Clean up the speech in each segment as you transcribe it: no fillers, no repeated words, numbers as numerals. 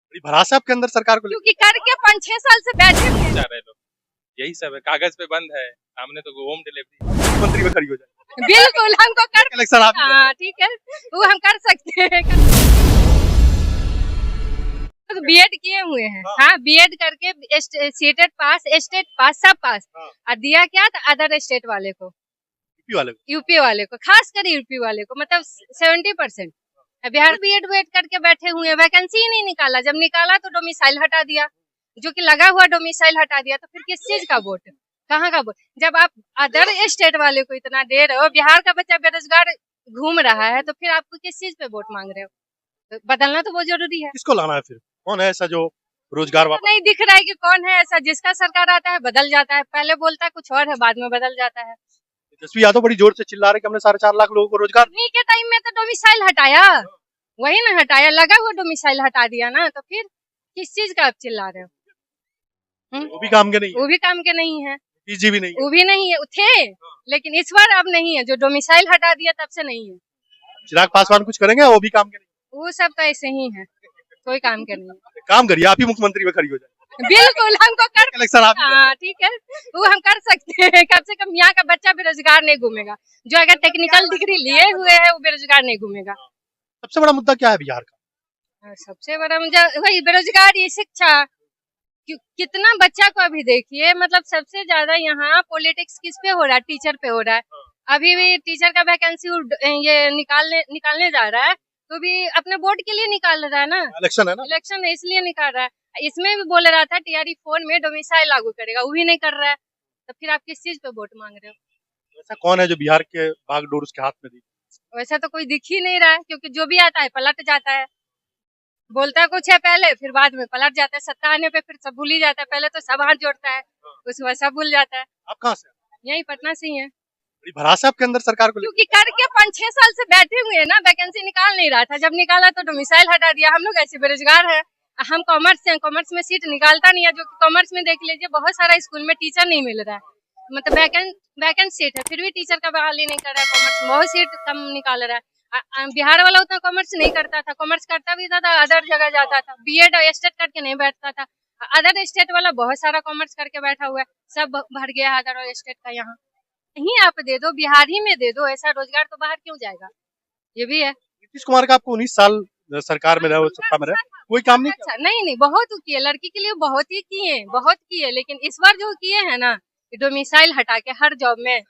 बड़ी भड़ास है आपके अंदर सरकार को लेकर। क्योंकि करके 5-6 साल से बैठे हुए हैं। जा रहे लोग, यही सब है। कागज पे बंद है, सामने तो होम डिलीवरी। मुख्यमंत्री में खड़ी हो जाए, बिल्कुल हमको कर इलेक्शन आप हाँ ठीक है, वो हम कर सकते हैं। तो बीएड किए हुए हैं, हाँ बीएड करके सीटेट पास, स्टेट पास, सब पास। और दिया क्या था अदर स्टेट वाले को, यूपी वाले को, खास कर यूपी वाले को, मतलब 70%। बिहार बीएड वेट करके बैठे हुए हैं, वैकेंसी ही नहीं निकाला। जब निकाला तो डोमिसाइल हटा दिया, जो कि लगा हुआ डोमिसाइल हटा दिया। तो फिर किस चीज का वोट, कहाँ का वोट? जब आप अदर स्टेट वाले को इतना दे रहे हो, बिहार का बच्चा बेरोजगार घूम रहा है, तो फिर आपको किस चीज पे वोट मांग रहे हो? तो बदलना तो बहुत जरूरी है। किसको लाना है फिर? कौन है ऐसा जो रोजगार तो वापस? नहीं दिख रहा है कि कौन है ऐसा। जिसका सरकार आता है बदल जाता है, पहले बोलता है कुछ और है, बाद में बदल जाता है। तेजस्वी यादव बड़ी जोर से चिल्ला रहे कि हमने 4.5 लाख लोगों को रोजगार। उन्हीं के टाइम में तो डोमिसाइल हटाया, वही ना हटाया, लगा हुआ डोमिसाइल हटा दिया ना। तो फिर किस चीज का आप चिल्ला रहे हो? वो भी काम के नहीं है, वो भी काम के नहीं है, पीजी भी नहीं है। वो भी नहीं है, थे लेकिन इस बार अब नहीं है। जो डोमिसाइल हटा दिया तब से नहीं है। चिराग पासवान कुछ करेंगे, वो भी काम के नहीं वो सब तो ऐसे ही है, कोई काम के नहीं है। है। काम करिए, आप ही मुख्यमंत्री में खड़ी हो जाए, बिल्कुल हमको कर इलेक्शन आप ही हाँ ठीक है, वो हम कर सकते हैं। कम से कम यहाँ का बच्चा बेरोजगार नहीं घूमेगा। जो अगर टेक्निकल डिग्री लिए हुए है वो बेरोजगार नहीं घूमेगा। सबसे बड़ा मुद्दा क्या है बिहार का? सबसे बड़ा मुझे वही बेरोजगारी, शिक्षा। कितना बच्चा को अभी देखिए, मतलब सबसे ज्यादा यहाँ पॉलिटिक्स किस पे हो रहा है? टीचर पे हो रहा है। अभी भी टीचर का वैकेंसी ये निकालने जा रहा है, तो भी अपने वोट के लिए निकाल रहा है ना। इलेक्शन है ना, इलेक्शन है इसलिए निकाल रहा है। इसमें भी बोल रहा था टीआरई 4 में डोमिसाइल लागू करेगा, वो भी नहीं कर रहा है। तो फिर आप किस चीज पे वोट मांग रहे हो? ऐसा कौन है जो बिहार के बागडोर उसके हाथ में दी? वैसा तो कोई दिख ही नहीं रहा है, क्योंकि जो भी आता है पलट जाता है। बोलता कुछ है पहले, फिर बाद में पलट जाता है। सत्ता आने पे फिर सब भूल ही जाता है। पहले तो सब हाथ जोड़ता है, उसके बाद सब भूल जाता है। आप कहाँ से? यही पटना से ही है। बड़ी भड़ास है आपके अंदर सरकार को लेकर। क्योंकि करके 5-6 साल से बैठे हुए हैं ना, वैकेंसी निकाल नहीं रहा था। जब निकाला तो डोमिसाइल हटा दिया। हम लोग ऐसे बेरोजगार है। हम कॉमर्स से हैं, कॉमर्स में सीट निकालता नहीं है। जो कॉमर्स में देख लीजिए, बहुत सारा स्कूल में टीचर नहीं मिल रहा है, मतलब वैकेंट सीट है, फिर भी टीचर का बहाली नहीं कर रहा है। कॉमर्स में बहुत सीट कम निकाल रहा है। बिहार वाला उतना कॉमर्स नहीं करता था, कॉमर्स करता भी था तो अदर जगह जाता था, बीएड स्टेट करके नहीं बैठता था। अदर स्टेट वाला बहुत सारा कॉमर्स करके बैठा हुआ है, सब भर गया है अदर स्टेट का। यहाँ यहीं आप दे दो, बिहार ही में दे दो। ऐसा रोजगार तो बाहर क्यों जाएगा? ये भी है। नीतीश कुमार का आपको 19 साल सरकार में रहे, सत्ता में रहे, कोई काम नहीं किया? अच्छा नहीं, बहुत किए, लड़की के लिए बहुत ही किए, बहुत किए। लेकिन इस बार जो किए हैं ना, डोमिसाइल हटा के हर जॉब में,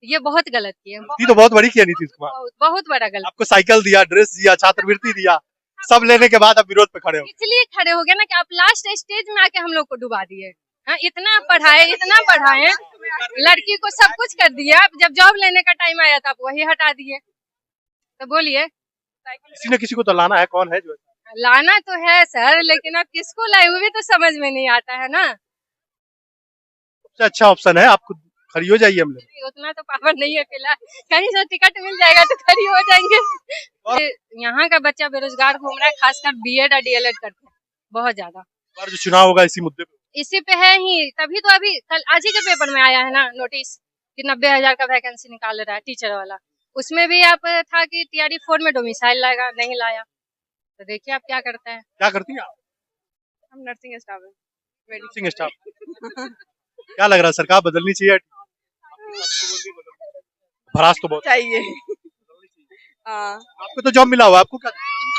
ये बहुत गलत किए। ये तो बहुत बड़ी किया नीतीश कुमार। बहुत बड़ा गलत। आपको साइकिल दिया, ड्रेस दिया, छात्रवृत्ति दिया, सब लेने के बाद आप विरोध पे खड़े हो। इसलिए खड़े हो गए ना कि आप लास्ट स्टेज में आके हम लोग को डुबा दिए। हाँ, इतना पढ़ाए, लड़की को सब कुछ कर दिया। जब जॉब लेने का टाइम आया था आप वही हटा दिए। तो बोलिए, किसी न किसी को तो लाना है, कौन है जो? लाना तो है सर, लेकिन अब किसको लाए वो भी तो समझ में नहीं आता है ना। सबसे अच्छा ऑप्शन है, आपको खड़ी हो जाइए। हम लोग उतना तो पावर नहीं है फिलहाल, कहीं से टिकट मिल जाएगा तो खड़ी हो जाएंगे। यहाँ का बच्चा बेरोजगार घूम रहा है, खासकर बीएड और डीएलएड करके बहुत ज्यादा। और जो चुनाव होगा इसी मुद्दे पे, इसी पे है ही। तभी तो अभी कल आज ही के पेपर में आया है ना नोटिस कि 90,000 का वैकेंसी निकाल रहा है टीचर वाला। उसमें भी आप था कि टीआरई 4 में डोमिसाइल लाएगा, नहीं लाया। तो देखिए आप क्या करता है। क्या करती हैं आप? हम नर्सिंग स्टाफ है। Nursing staff. क्या लग रहा है, सरकार बदलनी चाहिए? भड़ास तो बहुत चाहिए। हाँ, आपको तो जॉब मिला हुआ, आपको क्या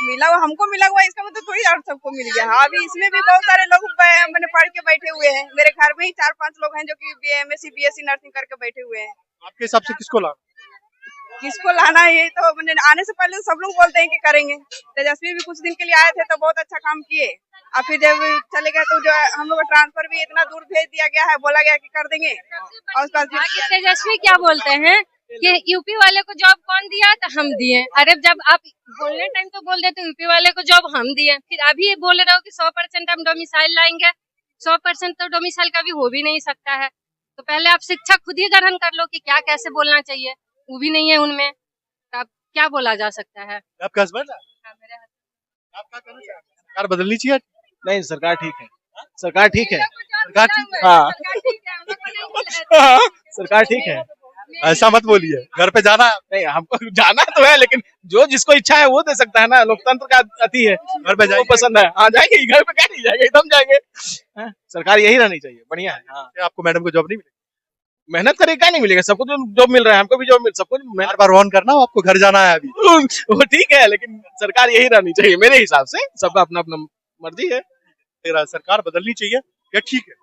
मिला हुआ, हमको मिला हुआ, इसका मतलब थोड़ी और सबको मिल गया। हाँ, अभी इसमें भी बहुत सारे लोग मैंने पढ़ के बैठे हुए हैं। मेरे घर में ही 4-5 लोग हैं जो कि BA-MSc BSc नर्सिंग करके बैठे हुए हैं। आपके हिसाब से किसको लाना? किसको लाना है, यही तो मैंने आने से पहले सब लोग बोलते हैं कि करेंगे। तेजस्वी भी कुछ दिन के लिए आए थे तो बहुत अच्छा काम किए, और फिर जब चले गए तो जो हम लोग ट्रांसफर भी इतना दूर भेज दिया गया है, बोला गया कि कर देंगे। और उसके बाद तेजस्वी क्या बोलते हैं कि यूपी वाले को जॉब कौन दिया तो हम दिए। अरे जब आप बोलने टाइम तो बोल देते यूपी वाले को जॉब हम दिए, फिर अभी बोल रहे हो कि 100% हम डोमिसाइल लाएंगे। 100% तो डोमिसाइल का भी हो भी नहीं सकता है। तो पहले आप शिक्षा खुद ही ग्रहण कर लो कि क्या कैसे बोलना चाहिए, वो भी नहीं है उनमें। तो अब क्या बोला जा सकता है? आपका हस्बैंड है? मेरे आप क्या कहना चाहते हैं? सरकार बदलनी चाहिए? नहीं, सरकार ठीक है, सरकार ठीक है, सरकार ठीक है। हाँ सरकार ठीक है। ऐसा मत बोलिए, घर पे जाना है, नहीं, हमको जाना तो है, लेकिन जो जिसको इच्छा है वो दे सकता है ना, लोकतंत्र का अति है। घर पे वो जाइए। पसंद है, हाँ जाएंगे, घर पे क्या नहीं जाएंगे, एकदम जाएंगे। हाँ, सरकार यही रहनी चाहिए, बढ़िया है। हाँ, आपको मैडम को जॉब नहीं मिलेगी, मेहनत करें क्या नहीं मिलेगा, सबको तो जॉब मिल रहा है, हमको भी जॉब मिल, सबको बार मेहनत। बार ऑन करना हो, आपको घर जाना है अभी। वो ठीक है, लेकिन सरकार यही रहनी चाहिए मेरे हिसाब से, सबका अपना अपना मर्जी है। तेरा सरकार बदलनी चाहिए या ठीक है?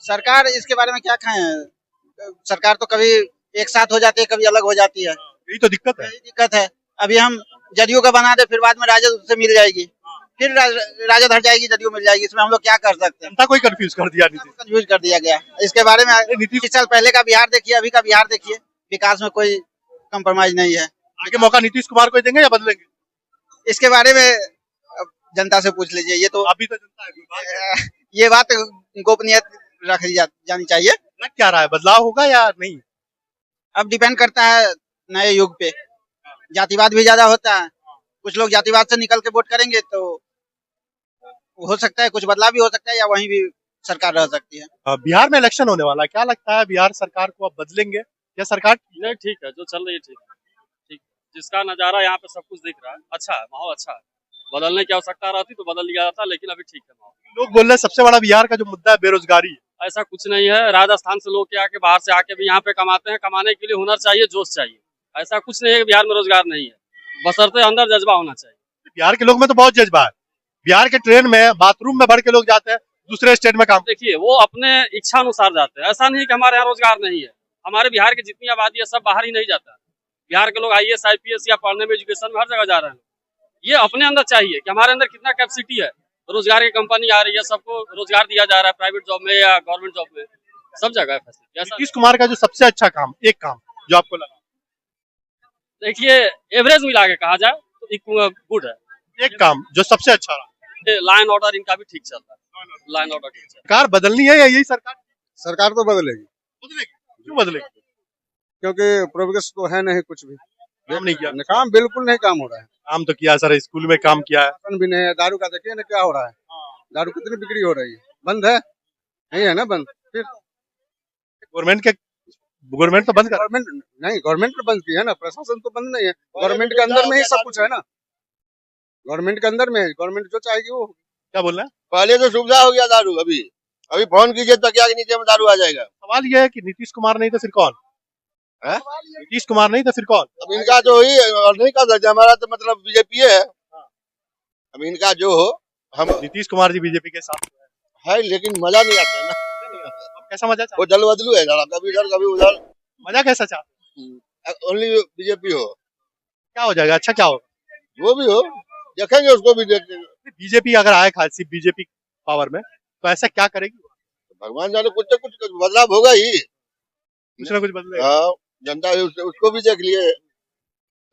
सरकार इसके बारे में क्या कहें, सरकार तो कभी एक साथ हो जाती है, कभी अलग हो जाती है, यही तो दिक्कत है। यही दिक्कत है। अभी हम जदयू का बना दे, फिर बाद में राजद उससे मिल जाएगी, फिर राजद हट जाएगी, जदयू मिल जाएगी, इसमें हम लोग क्या कर सकते हैं। जनता को ही कंफ्यूज कर दिया नीतीश। कंफ्यूज कर दिया गया इसके बारे में। नीतीश 20 साल पहले का बिहार देखिए, अभी का बिहार देखिए, विकास में कोई कंप्रोमाइज नहीं है। आगे मौका नीतीश कुमार को ही देंगे या बदलेंगे? इसके बारे में अब जनता से पूछ लीजिए, ये तो आप भी तो जनता है, ये बात गोपनीय रखी जानी चाहिए। लग क्या रहा है, बदलाव होगा या नहीं? अब डिपेंड करता है नए युग पे, जातिवाद भी ज्यादा होता है, कुछ लोग जातिवाद से निकल के वोट करेंगे तो हो सकता है कुछ बदलाव भी हो सकता है, या वहीं भी सरकार रह सकती है। बिहार में इलेक्शन होने वाला है, क्या लगता है बिहार सरकार को अब बदलेंगे या सरकार? नहीं, ठीक है, जो चल रही है ठीक है, ठीक। जिसका नजारा यहाँ पे सब कुछ दिख रहा है, अच्छा है, माहौल अच्छा है। बदलने की आवश्यकता रहती तो बदल लिया जाता, लेकिन अभी ठीक है माहौल। लोग बोल रहे हैं सबसे बड़ा बिहार का जो मुद्दा है बेरोजगारी है। ऐसा कुछ नहीं है, राजस्थान से लोग के आके बाहर से आके भी यहाँ पे कमाते हैं, कमाने के लिए हुनर चाहिए, जोश चाहिए। ऐसा कुछ नहीं है कि बिहार में रोजगार नहीं है, बशर्ते अंदर जज्बा होना चाहिए। बिहार के लोग में तो बहुत जज्बा है। बिहार के ट्रेन में बाथरूम में भर के लोग जाते हैं दूसरे स्टेट में काम। देखिए, वो अपने इच्छा अनुसार जाते हैं, ऐसा नहीं कि हमारे यहाँ रोजगार नहीं है। हमारे बिहार की जितनी आबादी है सब बाहर ही नहीं जाता है। बिहार के लोग IAS IPS या पढ़ने में, एजुकेशन में हर जगह जा रहे हैं। ये अपने अंदर चाहिए कि हमारे अंदर कितना कैपेसिटी है। रोजगार की कंपनी आ रही है, सबको रोजगार दिया जा रहा है, प्राइवेट जॉब में या गवर्नमेंट जॉब में, सब जगह है फैसिलिटी। ऐसा नीतीश कुमार का जो सबसे अच्छा काम, एक काम जो आपको लगा, देखिए, एवरेज मिला के कहा जाए तो गुड है। एक काम जो सबसे अच्छा रहा। लाइन ऑर्डर इनका भी ठीक चल रहा है, लाइन ऑर्डर ठीक चल रहा है। सरकार बदलनी है या यही सरकार सरकार तो बदलेगी, बदलेगी? क्यों बदलेगी? क्योंकि प्रोग्रेस तो है नहीं, कुछ भी काम नहीं किया। काम बिल्कुल नहीं काम हो रहा है। काम तो किया सर, स्कूल में काम किया है। शासन भी नहीं है। दारू का देखिए ना क्या हो रहा है, दारू कितनी बिक्री हो रही है, बंद है नहीं है ना, बंद। फिर गवर्नमेंट तो बंद कर। गवर्नमेंट नहीं, गवर्नमेंट तो बंद की है ना, प्रशासन तो बंद नहीं है। गवर्नमेंट के अंदर में ही सब कुछ है ना, गवर्नमेंट के अंदर में है, गवर्नमेंट जो चाहेगी वो। क्या बोल रहे हैं? पहले तो सुविधा हो गया दारू, अभी फोन कीजिए तकिया के नीचे में दारू आ जाएगा। सवाल ये है कि नीतीश कुमार नहीं तो फिर कौन है? नीतीश कुमार नहीं तो फिर कौन? अब इनका जो ही और नहीं कर सकते, हमारा तो मतलब बीजेपी है। अब इनका जो हो, हम नीतीश कुमार जी बीजेपी के साथ है, लेकिन मजा नहीं आता है ना। अब कैसा मजा वो दल बदलू है जरा, कभी इधर कभी उधर। मजा कैसा चाहते? ओनली बीजेपी हो, क्या हो जाएगा? अच्छा क्या होगा? वो भी हो, देखेंगे उसको भी देखेंगे। बीजेपी अगर आए खाली बीजेपी पावर में तो ऐसा क्या करेगी? भगवान जाने, कुछ न कुछ बदलाव होगा ही, कुछ ना कुछ बदलेगा। हाँ। जनता उसको भी देख लिए,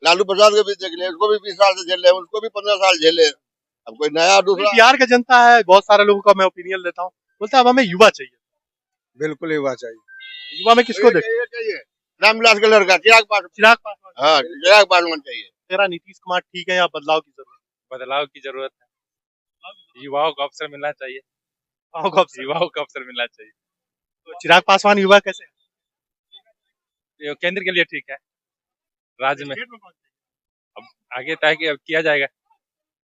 लालू प्रसाद को भी देख लिए, उसको भी 20 साल से झेले, उसको भी 15 साल झेले। अब कोई नया दूसरा। बिहार का जनता है, बहुत सारे लोगों का मैं ओपिनियन लेता हूँ, बोलता है अब हमें युवा चाहिए। बिल्कुल युवा चाहिए। युवा में किसको देख? चाहिए रामविलास का लड़का चिराग चिराग पासवान। हाँ, चिराग पासवान चाहिए। तेरा नीतीश कुमार ठीक है या बदलाव की जरूरत? बदलाव की जरूरत है, युवाओं को अवसर मिलना चाहिए, युवाओं को अवसर मिलना चाहिए। तो चिराग पासवान युवा कैसे? ये केंद्र के लिए ठीक है, राज्य में अब आगे तय किया जाएगा।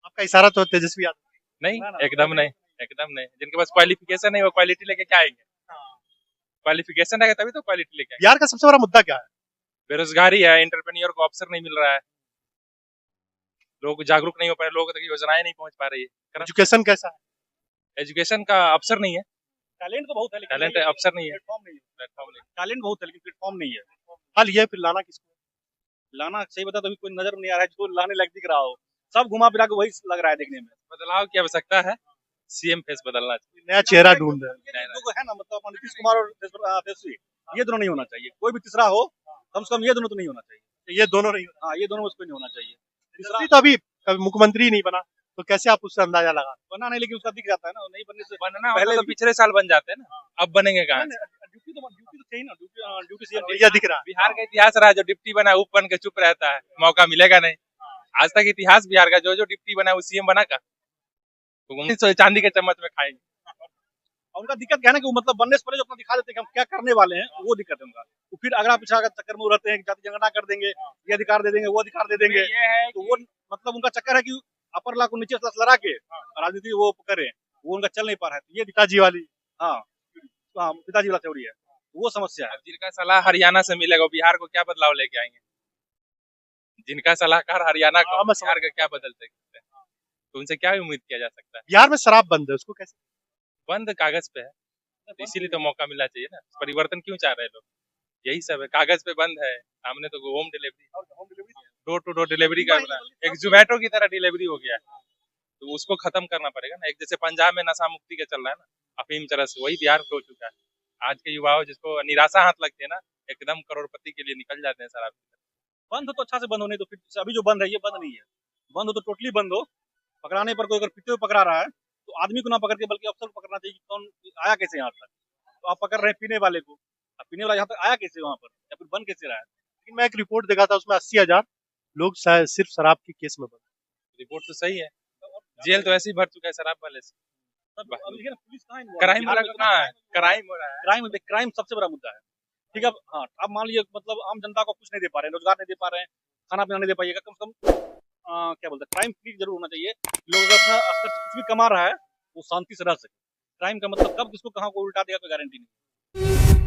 आपका इशारा तो तेजस्वी यादव। नहीं, एकदम नहीं, एकदम नहीं। जिनके पास क्वालिफिकेशन नहीं वो क्वालिटी लेके क्या आएंगे? क्वालिफिकेशन रहेगा तभी तो क्वालिटी लेके आएंगे। बिहार का सबसे बड़ा मुद्दा क्या है? बेरोजगारी है, एंटरप्रेन्योर को अवसर नहीं मिल रहा है, लोग जागरूक नहीं हो पा रहे, लोगों तक योजनाएं नहीं पहुंच पा रही है। एजुकेशन कैसा है? एजुकेशन का अवसर नहीं है, टैलेंट तो बहुत है, टैलेंट है, अवसर नहीं है, प्लेटफॉर्म नहीं है। प्लेटफॉर्म नहीं। टैलेंट बहुत है लेकिन प्लेटफॉर्म नहीं है। हाल ये फिर लाना किसको? लाना सही बता तो अभी कोई नजर नहीं आ रहा है जो लाने लायक दिख रहा हो, सब घुमा फिरा के वही लग रहा है देखने में। बदलाव की आवश्यकता है, सीएम फेस बदलना चाहिए, नया चेहरा ढूंढ रहे हैं। नया- है ना, मतलब नीतीश कुमार और तेजस्वी, ये दोनों नहीं होना चाहिए, कोई भी तीसरा हो, कम से कम ये दोनों तो नहीं होना चाहिए। ये दोनों नहीं, हाँ ये दोनों उसको नहीं होना चाहिए। तीसरा तो अभी कभी मुख्यमंत्री नहीं बना, तो कैसे आप उससे अंदाजा लगा? बना नहीं, लेकिन उसका दिख जाता है ना, नहीं बनने से बनना पहले पहले तो पिछले साल बन जाते हैं ना, अब बनेंगे कहाँ से? ड्यूटी तो चाहिए ना, ड्यूटी सीएम भैया दिख रहा है। बिहार का इतिहास रहा है, जो डिप्टी बना है, उप बन के चुप रहता है, मौका मिलेगा नहीं। आज तक इतिहास बिहार का, जो जो डिप्टी बना है वो सीएम बना का, तो चांदी के चम्मच में खाएंगे। और उनका दिक्कत क्या है ना कि वो मतलब बनने से पहले जो अपना दिखा देते हैं कि हम क्या करने वाले हैं, वो दिक्कत है उनका। तो फिर अगला पिछड़ा का चक्कर में वो रहते हैं कि जाति जनगणना कर देंगे, ये अधिकार दे देंगे, वो अधिकार दे देंगे। ये है तो वो मतलब उनका चक्कर है कि अपर ला को नीचे से लड़ा के राजनीति वो करें, वो उनका चल नहीं पा रहा है। तो ये पिताजी वाली हाँ पिताजी वाला थ्योरी है, वो समस्या है। जिनका सलाह हरियाणा से मिलेगा वो बिहार को क्या बदलाव लेके आएंगे? जिनका सलाहकार हरियाणा का, मैं बिहार का क्या बदल सकते हैं? तो उनसे क्या उम्मीद किया जा सकता है? बिहार में शराब बंद है, उसको कैसे बंद कागज पे है, तो इसीलिए तो मौका मिलना चाहिए ना। परिवर्तन क्यों चाह रहे हैं लोग? यही सब है, कागज पे बंद है, सामने तो home delivery, door to door delivery का एक जोमेटो की तरह डिलीवरी हो गया है। तो उसको खत्म करना पड़ेगा ना। एक जैसे पंजाब में नशा मुक्ति का चल रहा है ना, अफीम चरस, वही बिहार में हो चुका है। आज के युवाओं जिसको निराशा हाथ लगती है ना, एकदम करोड़पति के लिए निकल जाते हैं शराब। बंद हो तो अच्छा से बंद होने, तो फिर अभी जो बंद है ये बंद नहीं है। बंद हो तो टोटली बंद हो। पकड़ाने पर कोई अगर पीते हुए पकड़ा रहा है तो आदमी को ना पकड़ के बल्कि अफसर को पकड़ना चाहिए कि कौन आया कैसे यहाँ तक। तो आप पकड़ रहे हैं पीने वाले को, अब पीने वाला यहाँ तक आया कैसे वहाँ पर, या फिर बन कैसे रहा है। लेकिन मैं एक रिपोर्ट देखा था, उसमें 80,000 लोग शायद सिर्फ शराब के केस में बंद। रिपोर्ट तो सही है, जेल तो ऐसे ही भर चुका है शराब वाले से। पुलिस क्राइम कहाँ है? क्राइम हो रहा है। क्राइम सबसे बड़ा मुद्दा है। ठीक है, हाँ अब मान लीजिए मतलब आम जनता को कुछ नहीं दे पा रहे हैं, रोजगार नहीं दे पा रहे हैं, खाना पीना नहीं दे पाइएगा, कम से कम क्या बोलते हैं क्राइम फ्री जरूर होना चाहिए। लोग अगर अपना स्तर से कुछ भी कमा रहा है वो शांति से रह सके। क्राइम का मतलब कब किसको कहाँ को उल्टा देगा कोई गारंटी नहीं।